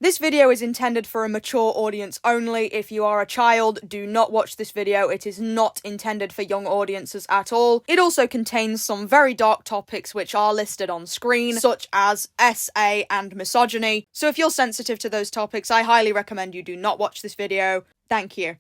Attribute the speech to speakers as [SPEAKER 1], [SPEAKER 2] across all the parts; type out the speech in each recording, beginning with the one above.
[SPEAKER 1] This video is intended for a mature audience only. If you are a child, do not watch this video. It is not intended for young audiences at all. It also contains some very dark topics which are listed on screen, such as SA and misogyny. So if you're sensitive to those topics, I highly recommend you do not watch this video. Thank you.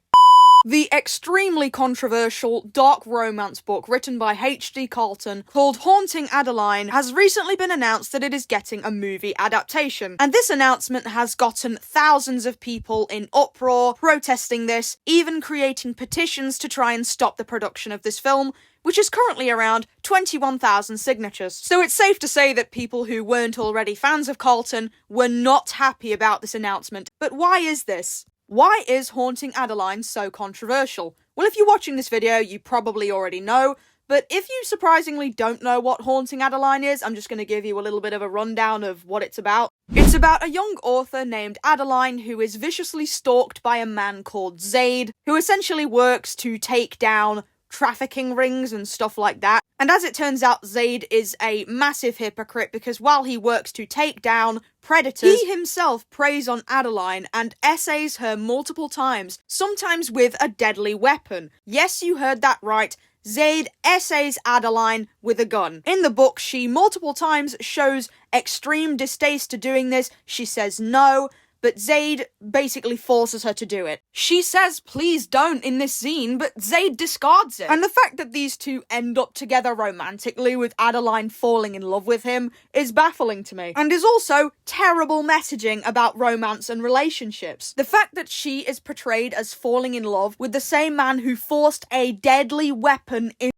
[SPEAKER 1] The extremely controversial dark romance book written by H.D. Carlton called Haunting Adeline has recently been announced that it is getting a movie adaptation. And this announcement has gotten thousands of people in uproar, protesting this, even creating petitions to try and stop the production of this film, which is currently around 21,000 signatures. So it's safe to say that people who weren't already fans of Carlton were not happy about this announcement. But why is this? Why is Haunting Adeline so controversial? Well, if you're watching this video, you probably already know, but if you surprisingly don't know what Haunting Adeline is, I'm just going to give you a little bit of a rundown of what it's about. It's about a young author named Adeline who is viciously stalked by a man called Zaid, who essentially works to take down trafficking rings and stuff like that. And as it turns out, Zaid is a massive hypocrite because while he works to take down predators, he himself preys on Adeline and essays her multiple times, sometimes with a deadly weapon. Yes, you heard that right. Zaid essays Adeline with a gun. In the book, she multiple times shows extreme distaste to doing this. She says no, but Zaid basically forces her to do it. She says please don't in this scene, but Zaid discards it. And the fact that these two end up together romantically with Adeline falling in love with him is baffling to me, and is also terrible messaging about romance and relationships. The fact that she is portrayed as falling in love with the same man who forced a deadly weapon inside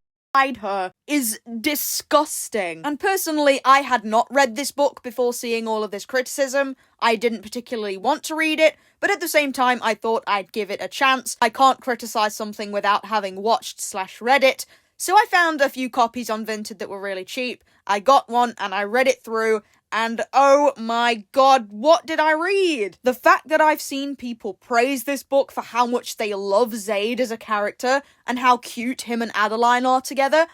[SPEAKER 1] her is disgusting. And personally, I had not read this book before seeing all of this criticism. I didn't particularly want to read it, but at the same time, I thought I'd give it a chance. I can't criticize something without having watched/read it, so I found a few copies on Vinted that were really cheap. I got one and I read it through, and oh my god, what did I read? The fact that I've seen people praise this book for how much they love Zaid as a character and how cute him and Adeline are together.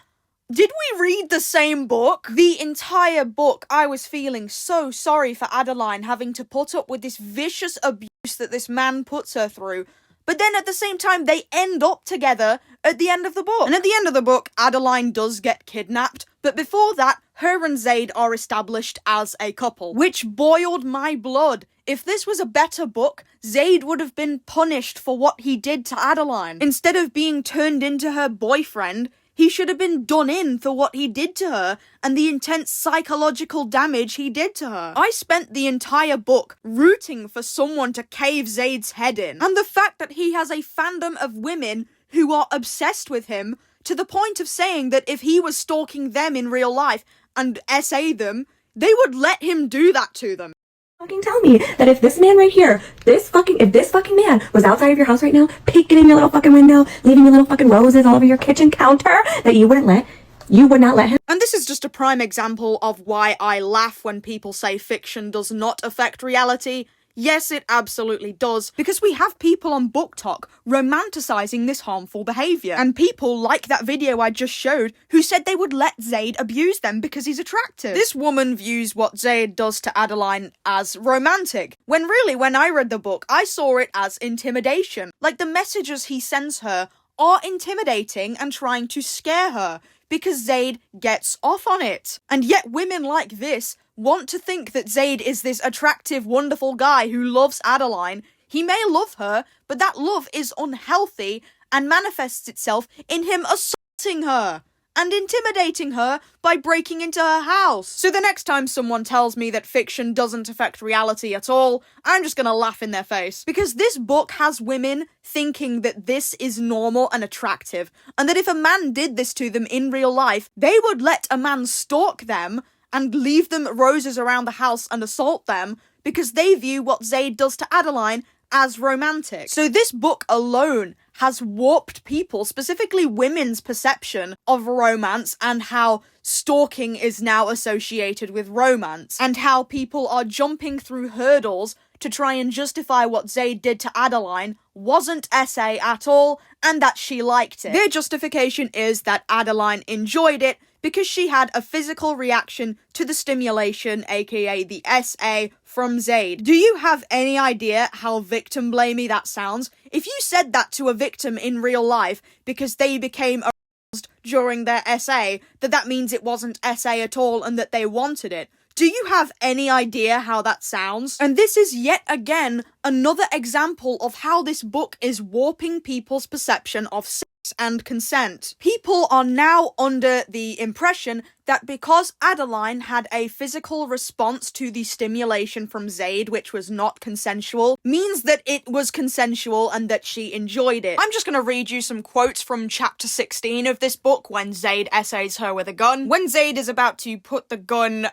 [SPEAKER 1] Did we read the same book? The entire book, I was feeling so sorry for Adeline having to put up with this vicious abuse that this man puts her through. But then at the same time, they end up together at the end of the book. And at the end of the book, Adeline does get kidnapped. But before that, her and Zaid are established as a couple, which boiled my blood. If this was a better book, Zaid would have been punished for what he did to Adeline. Instead of being turned into her boyfriend, he should have been done in for what he did to her and the intense psychological damage he did to her. I spent the entire book rooting for someone to cave Zaid's head in. And the fact that he has a fandom of women who are obsessed with him to the point of saying that if he was stalking them in real life and SA them, they would let him do that to them.
[SPEAKER 2] Fucking tell me that if this man right here, if this fucking man was outside of your house right now, peeking in your little fucking window, leaving your little fucking roses all over your kitchen counter, that you would not let him.
[SPEAKER 1] And this is just a prime example of why I laugh when people say fiction does not affect reality. Yes, it absolutely does, because we have people on BookTok romanticizing this harmful behavior, and people like that video I just showed who said they would let Zaid abuse them because he's attractive. This woman views what Zaid does to Adeline as romantic, when really, when I read the book, I saw it as intimidation. Like, the messages he sends her are intimidating and trying to scare her, because Zaid gets off on it. And yet women like this want to think that Zaid is this attractive, wonderful guy who loves Adeline. He may love her, but that love is unhealthy and manifests itself in him assaulting her and intimidating her by breaking into her house. So the next time someone tells me that fiction doesn't affect reality at all, I'm just gonna laugh in their face. Because this book has women thinking that this is normal and attractive, and that if a man did this to them in real life, they would let a man stalk them and leave them roses around the house and assault them because they view what Zaid does to Adeline as romantic. So this book alone has warped people, specifically women's perception of romance and how stalking is now associated with romance, and how people are jumping through hurdles to try and justify what Zaid did to Adeline wasn't SA at all, and that she liked it. Their justification is that Adeline enjoyed it because she had a physical reaction to the stimulation, aka the SA, from Zaid. Do you have any idea how victim blamey that sounds? If you said that to a victim in real life because they became aroused during their SA, that means it wasn't SA at all and that they wanted it. Do you have any idea how that sounds? And this is yet again another example of how this book is warping people's perception of sex and consent. People are now under the impression that because Adeline had a physical response to the stimulation from Zaid, which was not consensual, means that it was consensual and that she enjoyed it. I'm just gonna read you some quotes from chapter 16 of this book when Zaid essays her with a gun. When Zaid is about to put the gun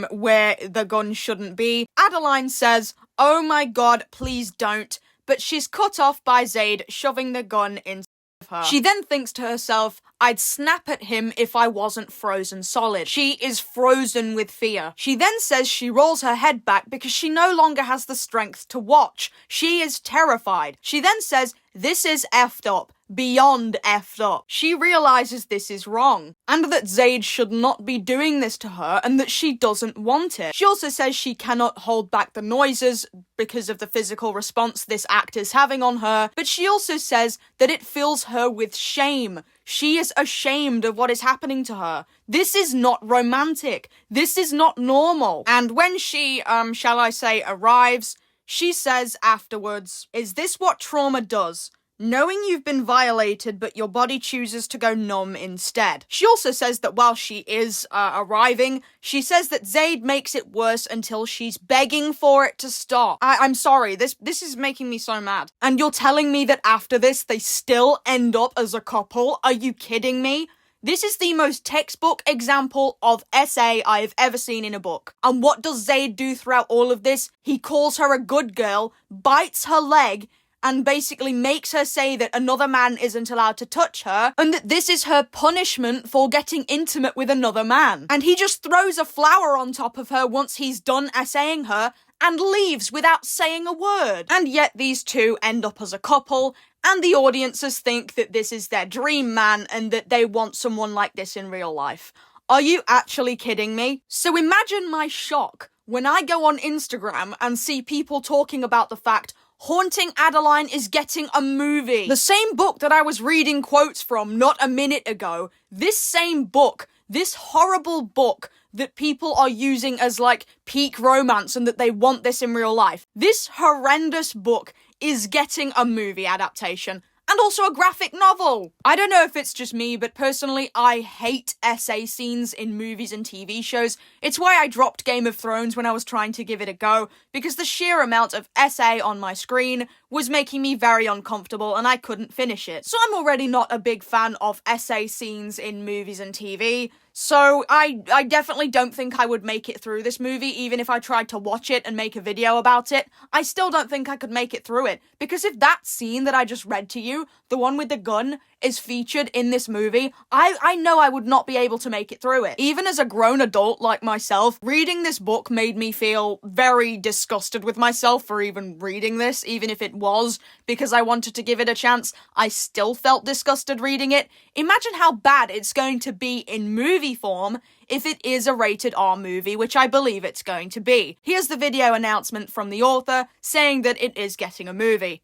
[SPEAKER 1] where the gun shouldn't be, Adeline says, "Oh my god, please don't," but she's cut off by Zaid shoving the gun in her. She then thinks to herself, "I'd snap at him if I wasn't frozen solid." She is frozen with fear. She then says she rolls her head back because she no longer has the strength to watch. She is terrified. She then says, "This is effed up. Beyond effed up." She realizes this is wrong, and that Zaid should not be doing this to her, and that she doesn't want it. She also says she cannot hold back the noises because of the physical response this act is having on her, but she also says that it fills her with shame. She is ashamed of what is happening to her. This is not romantic. This is not normal. And when she, shall I say, arrives, she says afterwards, "Is this what trauma does? Knowing you've been violated, but your body chooses to go numb instead." She also says that while she is arriving, she says that Zaid makes it worse until she's begging for it to stop. I'm sorry, this is making me so mad. And you're telling me that after this, they still end up as a couple? Are you kidding me? This is the most textbook example of SA I've ever seen in a book. And what does Zaid do throughout all of this? He calls her a good girl, bites her leg, and basically makes her say that another man isn't allowed to touch her, and that this is her punishment for getting intimate with another man. And he just throws a flower on top of her once he's done essaying her, and leaves without saying a word. And yet these two end up as a couple, and the audiences think that this is their dream man, and that they want someone like this in real life. Are you actually kidding me? So imagine my shock when I go on Instagram and see people talking about the fact Haunting Adeline is getting a movie. The same book that I was reading quotes from not a minute ago. This same book, this horrible book that people are using as like peak romance and that they want this in real life. This horrendous book is getting a movie adaptation. And also a graphic novel. I don't know if it's just me, but personally, I hate essay scenes in movies and TV shows. It's why I dropped Game of Thrones when I was trying to give it a go, because the sheer amount of essay on my screen was making me very uncomfortable and I couldn't finish it. So I'm already not a big fan of essay scenes in movies and TV, so I definitely don't think I would make it through this movie, even if I tried to watch it and make a video about it. I still don't think I could make it through it, because if that scene that I just read to you, the one with the gun, is featured in this movie, I know I would not be able to make it through it. Even as a grown adult like myself, reading this book made me feel very disgusted with myself for even reading this, even if it was because I wanted to give it a chance. I still felt disgusted reading it. Imagine how bad it's going to be in movie form if it is a rated R movie, which I believe it's going to be. Here's the video announcement from the author saying that it is getting a movie.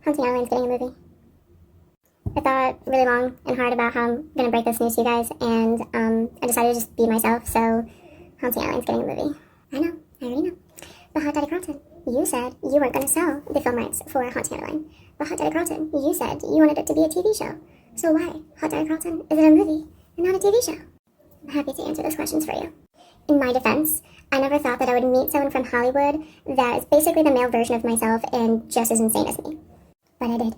[SPEAKER 3] Haunting Adeline's getting a movie. I thought really long and hard about how I'm going to break this news to you guys, and I decided to just be myself, so Haunting Adeline's getting a movie. I already know. But Hot Daddy Carlton, you said you weren't going to sell the film rights for Haunting Adeline. But Hot Daddy Carlton, you said you wanted it to be a TV show. So why, Hot Daddy Carlton, is it a movie and not a TV show? I'm happy to answer those questions for you. In my defense, I never thought that I would meet someone from Hollywood that is basically the male version of myself and just as insane as me. But I did.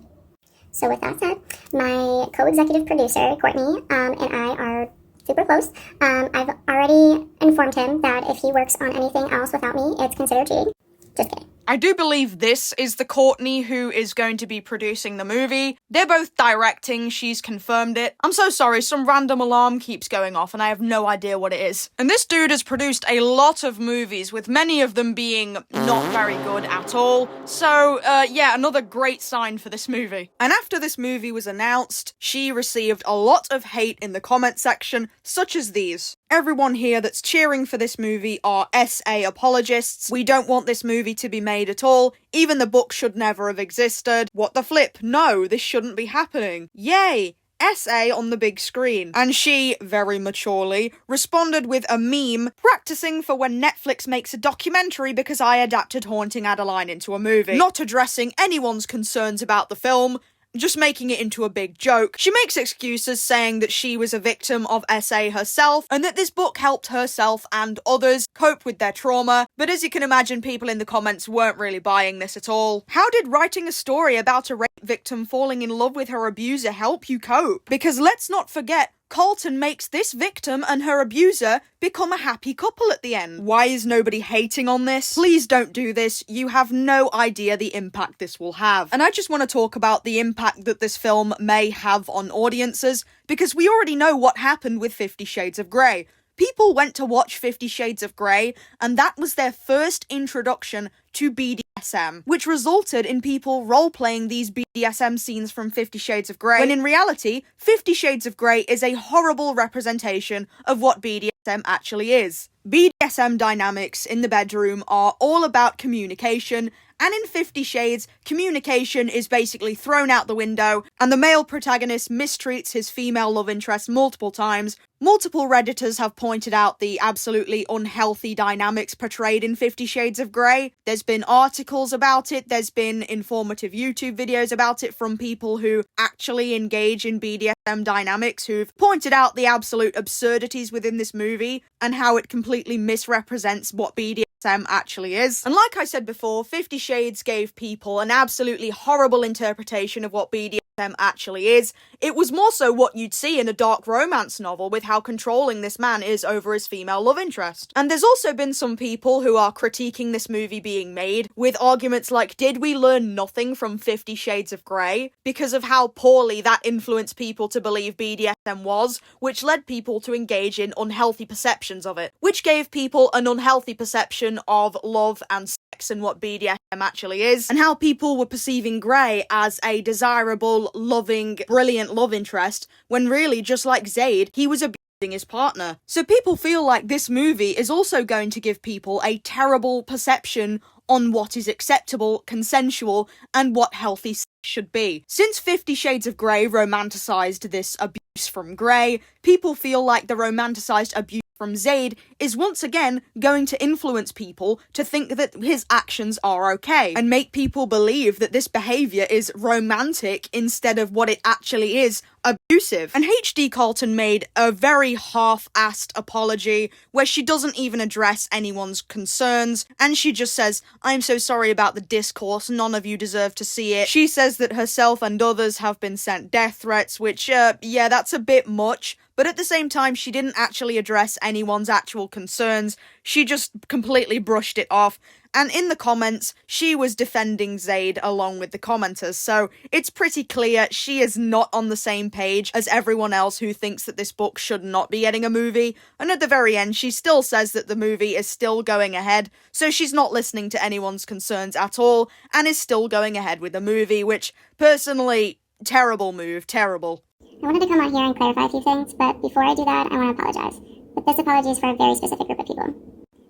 [SPEAKER 3] So with that said, my co-executive producer, Courtney, and I are super close. I've already informed him that if he works on anything else without me, it's considered cheating. Just kidding.
[SPEAKER 1] I do believe this is the Courtney who is going to be producing the movie. They're both directing, she's confirmed it. I'm so sorry, some random alarm keeps going off and I have no idea what it is. And this dude has produced a lot of movies, with many of them being not very good at all. So, yeah, another great sign for this movie. And after this movie was announced, she received a lot of hate in the comment section, such as these. Everyone here that's cheering for this movie are SA apologists. We don't want this movie to be made at all. Even the book should never have existed. What the flip? No, this shouldn't be happening. Yay! SA on the big screen. And she, very maturely, responded with a meme, practicing for when Netflix makes a documentary because I adapted Haunting Adeline into a movie. Not addressing anyone's concerns about the film, just making it into a big joke. She makes excuses saying that she was a victim of SA herself and that this book helped herself and others cope with their trauma, but as you can imagine, people in the comments weren't really buying this at all. How did writing a story about a rape victim falling in love with her abuser help you cope? Because let's not forget, Carlton makes this victim and her abuser become a happy couple at the end. Why is nobody hating on this? Please don't do this. You have no idea the impact this will have. And I just want to talk about the impact that this film may have on audiences, because we already know what happened with 50 Shades of Grey. People went to watch 50 Shades of Grey, and that was their first introduction to BDSM, which resulted in people role-playing these BDSM scenes from 50 Shades of Grey, when in reality, 50 Shades of Grey is a horrible representation of what BDSM actually is. BDSM dynamics in the bedroom are all about communication, and in 50 Shades, communication is basically thrown out the window, and the male protagonist mistreats his female love interest multiple times. Multiple Redditors have pointed out the absolutely unhealthy dynamics portrayed in 50 Shades of Grey. There's been articles about it, there's been informative YouTube videos about it from people who actually engage in BDSM dynamics, who've pointed out the absolute absurdities within this movie, and how it completely misrepresents what BDSM actually is. And like I said before, 50 Shades gave people an absolutely horrible interpretation of what BDSM actually is. It was more so what you'd see in a dark romance novel, with how controlling this man is over his female love interest. And there's also been some people who are critiquing this movie being made, with arguments like, did we learn nothing from 50 Shades of Grey? Because of how poorly that influenced people to believe BDSM was, which led people to engage in unhealthy perceptions of it, which gave people an unhealthy perception of love and sex and what BDSM actually is, and how people were perceiving Grey as a desirable, loving, brilliant love interest, when really, just like Zaid, he was abusing his partner. So people feel like this movie is also going to give people a terrible perception on what is acceptable, consensual, and what healthy sex should be. Since 50 Shades of Grey romanticised this abuse from Grey, people feel like the romanticised abuse from Zaid is once again going to influence people to think that his actions are okay, and make people believe that this behaviour is romantic instead of what it actually is, abusive. And HD Carlton made a very half-assed apology where she doesn't even address anyone's concerns, and she just says, I'm so sorry about the discourse, none of you deserve to see it. She says that herself and others have been sent death threats, which, yeah, that's a bit much. But at the same time, she didn't actually address anyone's actual concerns. She just completely brushed it off. And in the comments, she was defending Zaid along with the commenters. So it's pretty clear she is not on the same page as everyone else who thinks that this book should not be getting a movie. And at the very end, she still says that the movie is still going ahead. So she's not listening to anyone's concerns at all and is still going ahead with the movie, which personally, terrible move, terrible.
[SPEAKER 3] I wanted to come out here and clarify a few things, but before I do that, I want to apologize. But this apology is for a very specific group of people.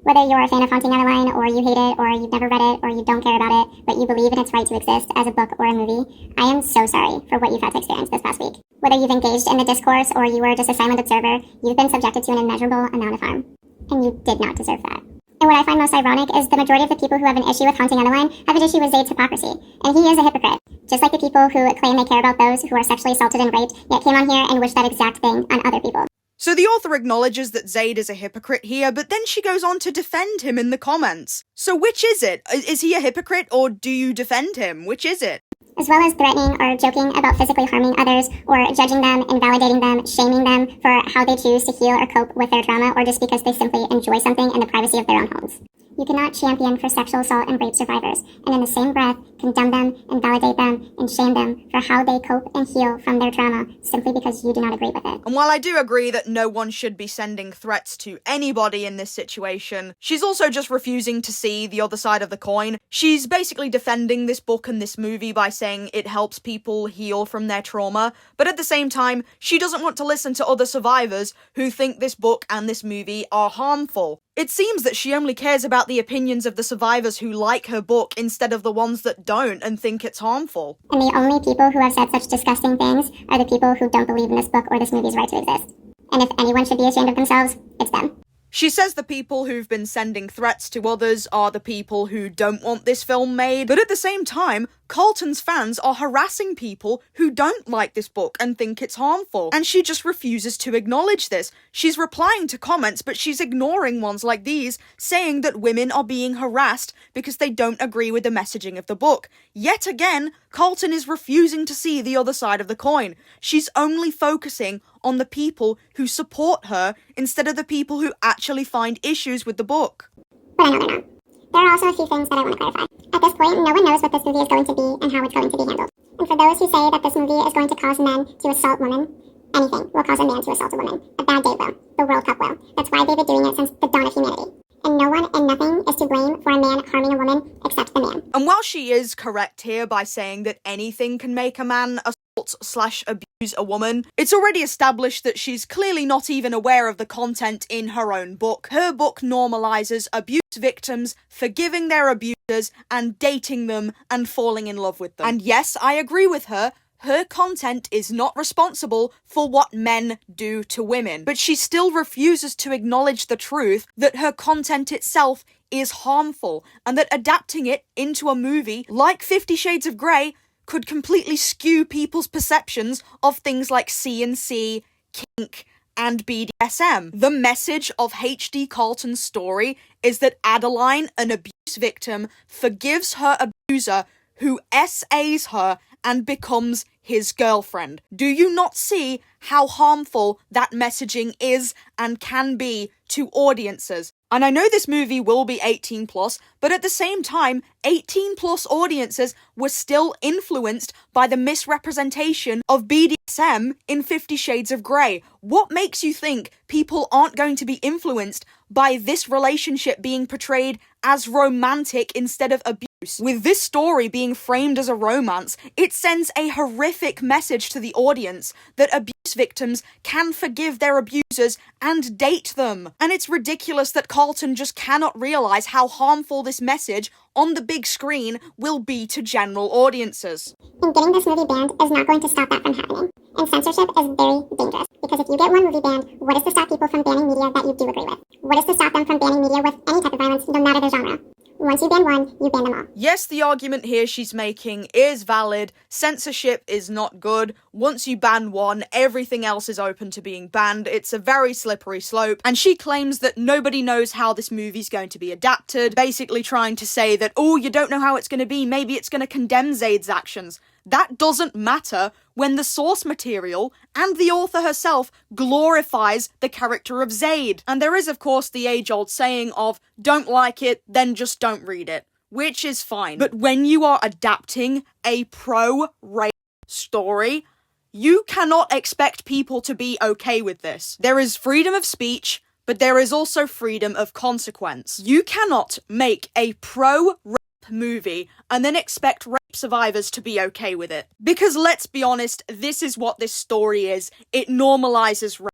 [SPEAKER 3] Whether you're a fan of Haunting Adeline, or you hate it, or you've never read it, or you don't care about it, but you believe in its right to exist as a book or a movie, I am so sorry for what you've had to experience this past week. Whether you've engaged in the discourse, or you were just a silent observer, you've been subjected to an immeasurable amount of harm. And you did not deserve that. And what I find most ironic is the majority of the people who have an issue with Haunting Adeline have an issue with Zaid's hypocrisy. And he is a hypocrite. Just like the people who claim they care about those who are sexually assaulted and raped, yet came on here and wished that exact thing on other people.
[SPEAKER 1] So the author acknowledges that Zaid is a hypocrite here, but then she goes on to defend him in the comments. So which is it? Is he a hypocrite, or do you defend him? Which is it?
[SPEAKER 3] As well as threatening or joking about physically harming others, or judging them, invalidating them, shaming them for how they choose to heal or cope with their trauma, or just because they simply enjoy something in the privacy of their own homes. You cannot champion for sexual assault and rape survivors, and in the same breath, condemn them, invalidate them, and shame them for how they cope and heal from their trauma simply because you do not agree with it.
[SPEAKER 1] And while I do agree that no one should be sending threats to anybody in this situation, she's also just refusing to see the other side of the coin. She's basically defending this book and this movie by saying it helps people heal from their trauma, but at the same time, she doesn't want to listen to other survivors who think this book and this movie are harmful. It seems that she only cares about the opinions of the survivors who like her book instead of the ones that don't and think it's harmful.
[SPEAKER 3] And the only people who have said such disgusting things are the people who don't believe in this book or this movie's right to exist. And if anyone should be ashamed of themselves, it's them.
[SPEAKER 1] She says the people who've been sending threats to others are the people who don't want this film made, but at the same time, Carlton's fans are harassing people who don't like this book and think it's harmful, and she just refuses to acknowledge this. She's replying to comments, but she's ignoring ones like these, saying that women are being harassed because they don't agree with the messaging of the book. Yet again, Carlton is refusing to see the other side of the coin. She's only focusing on the people who support her instead of the people who actually find issues with the book.
[SPEAKER 3] But I know they're not. There are also a few things that I want to clarify. At this point, no one knows what this movie is going to be and how it's going to be handled. And for those who say that this movie is going to cause men to assault women, anything will cause a man to assault a woman. A bad date will. The World Cup will. That's why they've been doing it since the dawn of humanity. And no one and nothing is to blame for a man harming a woman except the man.
[SPEAKER 1] And while she is correct here by saying that anything can make a man assault/abuse a woman, it's already established that she's clearly not even aware of the content in her own book. Her book normalizes abuse victims, forgiving their abusers, and dating them and falling in love with them. And yes, I agree with her. Her content is not responsible for what men do to women, but she still refuses to acknowledge the truth that her content itself is harmful, and that adapting it into a movie like 50 Shades of Grey could completely skew people's perceptions of things like C&C, kink, and BDSM. The message of H.D. Carlton's story is that Adeline, an abuse victim, forgives her abuser who SAs her and becomes his girlfriend. Do you not see how harmful that messaging is and can be to audiences? And I know this movie will be 18 plus, but at the same time, 18 plus audiences were still influenced by the misrepresentation of BDSM in 50 Shades of Grey. What makes you think people aren't going to be influenced by this relationship being portrayed as romantic instead of abuse? With this story being framed as a romance, it sends a horrific message to the audience that abuse victims can forgive their abusers and date them. And it's ridiculous that Carlton just cannot realize how harmful this message on the big screen will be to general audiences.
[SPEAKER 3] And getting this movie banned is not going to stop that from happening. And censorship is very dangerous, because if you get one movie banned, what is to stop people from banning media that you do agree with? What is to stop them from banning media with any type of violence, no matter the genre? Once you ban one, you ban them all.
[SPEAKER 1] Yes, the argument here she's making is valid. Censorship is not good. Once you ban one, everything else is open to being banned. It's a very slippery slope. And she claims that nobody knows how this movie's going to be adapted, basically trying to say that, oh, you don't know how it's going to be. Maybe it's going to condemn Zaid's actions. That doesn't matter when the source material and the author herself glorifies the character of Zaid. And there is, of course, the age-old saying of, don't like it, then just don't read it, which is fine. But when you are adapting a pro-rape story, you cannot expect people to be okay with this. There is freedom of speech, but there is also freedom of consequence. You cannot make a pro-rape movie and then expect rape survivors to be okay with it. Because let's be honest, this is what this story is. It normalizes rape.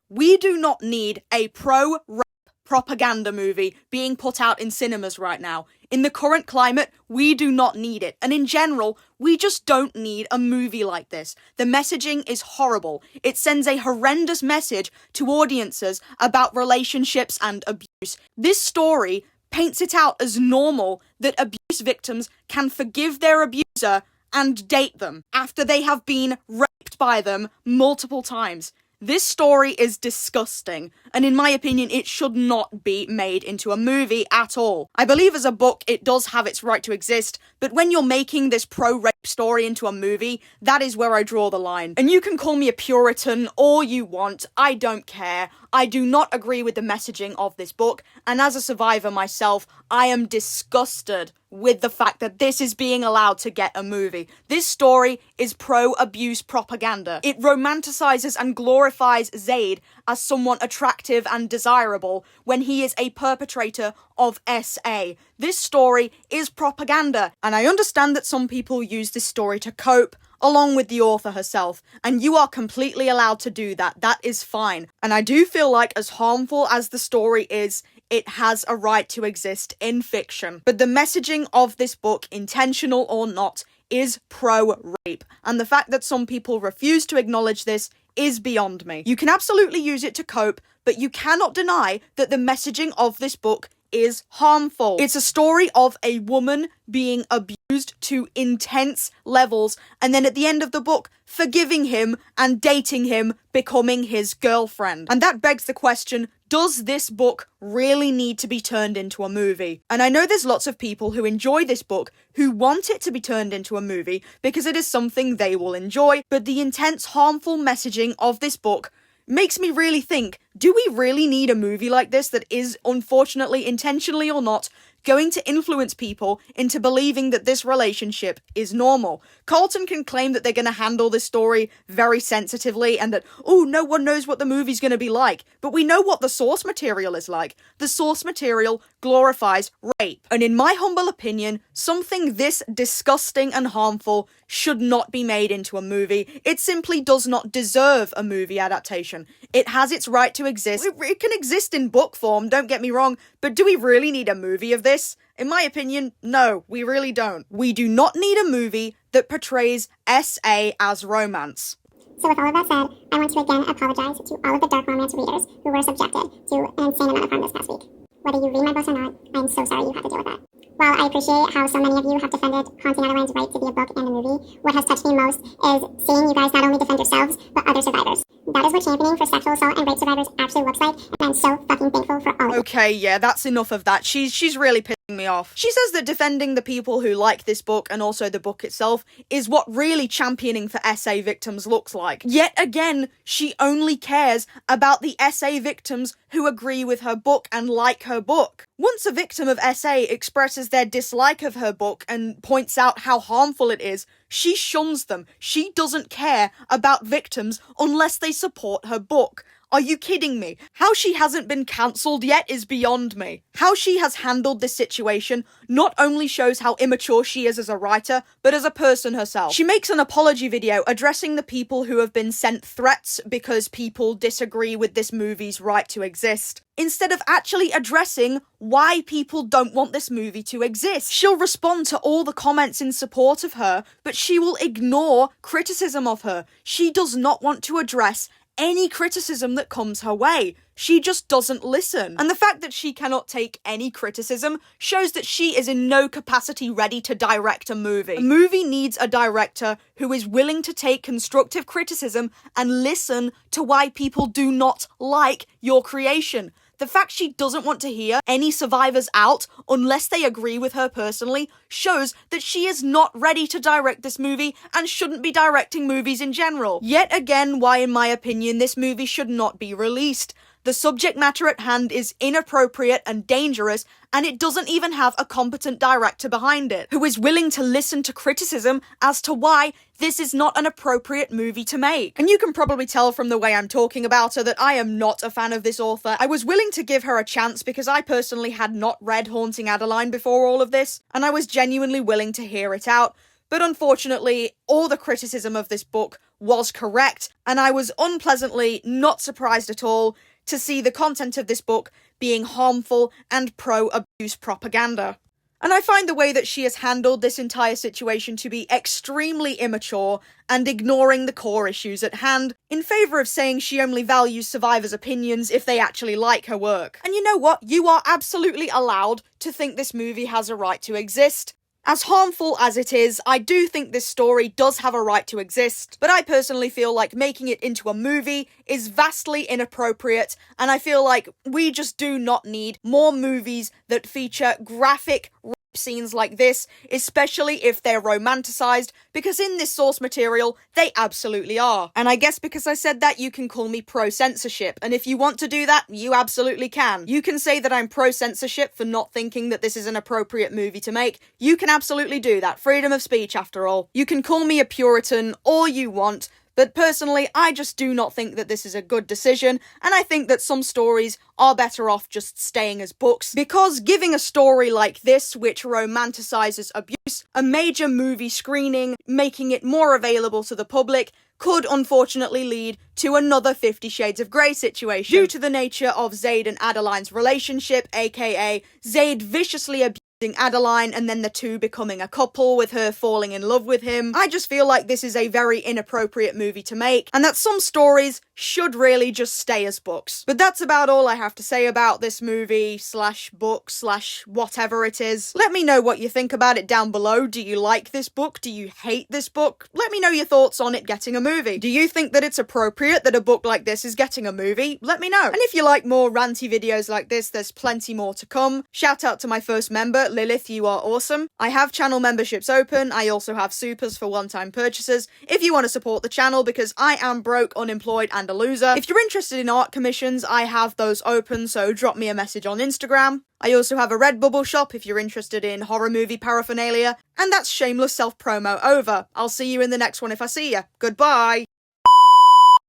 [SPEAKER 1] We do not need a pro-rape propaganda movie being put out in cinemas right now. In the current climate, we do not need it. And in general, we just don't need a movie like this. The messaging is horrible. It sends a horrendous message to audiences about relationships and abuse. This story paints it out as normal that abuse victims can forgive their abuser and date them after they have been raped by them multiple times. This story is disgusting, and in my opinion, it should not be made into a movie at all. I believe as a book, it does have its right to exist, but when you're making this pro-rape story into a movie, that is where I draw the line. And you can call me a Puritan all you want, I don't care. I do not agree with the messaging of this book, and as a survivor myself, I am disgusted with the fact that this is being allowed to get a movie. This story is pro-abuse propaganda. It romanticizes and glorifies Zaid as someone attractive and desirable when he is a perpetrator of SA. This story is propaganda, and I understand that some people use this story to cope, along with the author herself, and you are completely allowed to do that. That is fine. And I do feel like, as harmful as the story is, it has a right to exist in fiction. But the messaging of this book, intentional or not, is pro-rape. And the fact that some people refuse to acknowledge this is beyond me. You can absolutely use it to cope, but you cannot deny that the messaging of this book is harmful. It's a story of a woman being abused to intense levels, and then at the end of the book, forgiving him and dating him, becoming his girlfriend. And that begs the question, does this book really need to be turned into a movie? And I know there's lots of people who enjoy this book who want it to be turned into a movie because it is something they will enjoy, but the intense, harmful messaging of this book makes me really think, do we really need a movie like this that is, unfortunately, intentionally or not, going to influence people into believing that this relationship is normal? Carlton can claim that they're going to handle this story very sensitively and that, oh, no one knows what the movie's going to be like, but we know what the source material is like. The source material glorifies rape. And in my humble opinion, something this disgusting and harmful should not be made into a movie. It simply does not deserve a movie adaptation. It has its right to exist. It can exist in book form, don't get me wrong, but do we really need a movie of this? In my opinion, no, we really don't. We do not need a movie that portrays SA as romance.
[SPEAKER 3] So with all of that said, I want to again apologize to all of the dark romance readers who were subjected to an insane amount of harm this past week. Whether you read my books or not, I'm so sorry you had to deal with that. While I appreciate how so many of you have defended Haunting Adeline's right to be a book and a movie, what has touched me most is seeing you guys not only defend yourselves, but other survivors. That is what championing for sexual assault and rape survivors actually looks like, and I'm so fucking thankful for all of you.
[SPEAKER 1] Okay, yeah, that's enough of that. She's really pissing me off. She says that defending the people who like this book and also the book itself is what really championing for SA victims looks like. Yet again, she only cares about the SA victims who agree with her book and like her book. Once a victim of SA expresses their dislike of her book and points out how harmful it is, she shuns them. She doesn't care about victims unless they support her book. Are you kidding me? How she hasn't been cancelled yet is beyond me. How she has handled this situation not only shows how immature she is as a writer, but as a person herself. She makes an apology video addressing the people who have been sent threats because people disagree with this movie's right to exist, instead of actually addressing why people don't want this movie to exist. She'll respond to all the comments in support of her, but she will ignore criticism of her. She does not want to address any criticism that comes her way. She just doesn't listen. And the fact that she cannot take any criticism shows that she is in no capacity ready to direct a movie. A movie needs a director who is willing to take constructive criticism and listen to why people do not like your creation. The fact she doesn't want to hear any survivors out unless they agree with her personally shows that she is not ready to direct this movie and shouldn't be directing movies in general. Yet again, why in my opinion this movie should not be released. The subject matter at hand is inappropriate and dangerous, and it doesn't even have a competent director behind it, who is willing to listen to criticism as to why this is not an appropriate movie to make. And you can probably tell from the way I'm talking about her that I am not a fan of this author. I was willing to give her a chance because I personally had not read Haunting Adeline before all of this, and I was genuinely willing to hear it out. But unfortunately, all the criticism of this book was correct, and I was unpleasantly not surprised at all to see the content of this book being harmful and pro-abuse propaganda. And I find the way that she has handled this entire situation to be extremely immature and ignoring the core issues at hand, in favour of saying she only values survivors' opinions if they actually like her work. And you know what? You are absolutely allowed to think this movie has a right to exist. As harmful as it is, I do think this story does have a right to exist, but I personally feel like making it into a movie is vastly inappropriate, and I feel like we just do not need more movies that feature graphic scenes like this, especially if they're romanticized, because in this source material, they absolutely are. And I guess because I said that, you can call me pro-censorship, and if you want to do that, you absolutely can. You can say that I'm pro-censorship for not thinking that this is an appropriate movie to make. You can absolutely do that. Freedom of speech, after all. You can call me a Puritan all you want, but personally, I just do not think that this is a good decision, and I think that some stories are better off just staying as books, because giving a story like this, which romanticizes abuse, a major movie screening, making it more available to the public, could unfortunately lead to another 50 Shades of Grey situation. Due to the nature of Zaid and Adeline's relationship, aka Zaid viciously abusing Adeline and then the two becoming a couple with her falling in love with him, I just feel like this is a very inappropriate movie to make, and that some stories should really just stay as books. But that's about all I have to say about this movie slash book slash whatever it is. Let me know what you think about it down below. Do you like this book? Do you hate this book? Let me know your thoughts on it getting a movie. Do you think that it's appropriate that a book like this is getting a movie? Let me know. And if you like more ranty videos like this, there's plenty more to come. Shout out to my first member, Lilith, you are awesome. I have channel memberships open. I also have supers for one-time purchases if you want to support the channel, because I am broke, unemployed, and a loser. If you're interested in art commissions, I have those open, so drop me a message on Instagram. I also have a Redbubble shop if you're interested in horror movie paraphernalia, and that's shameless self-promo over. I'll see you in the next one if I see ya. Goodbye!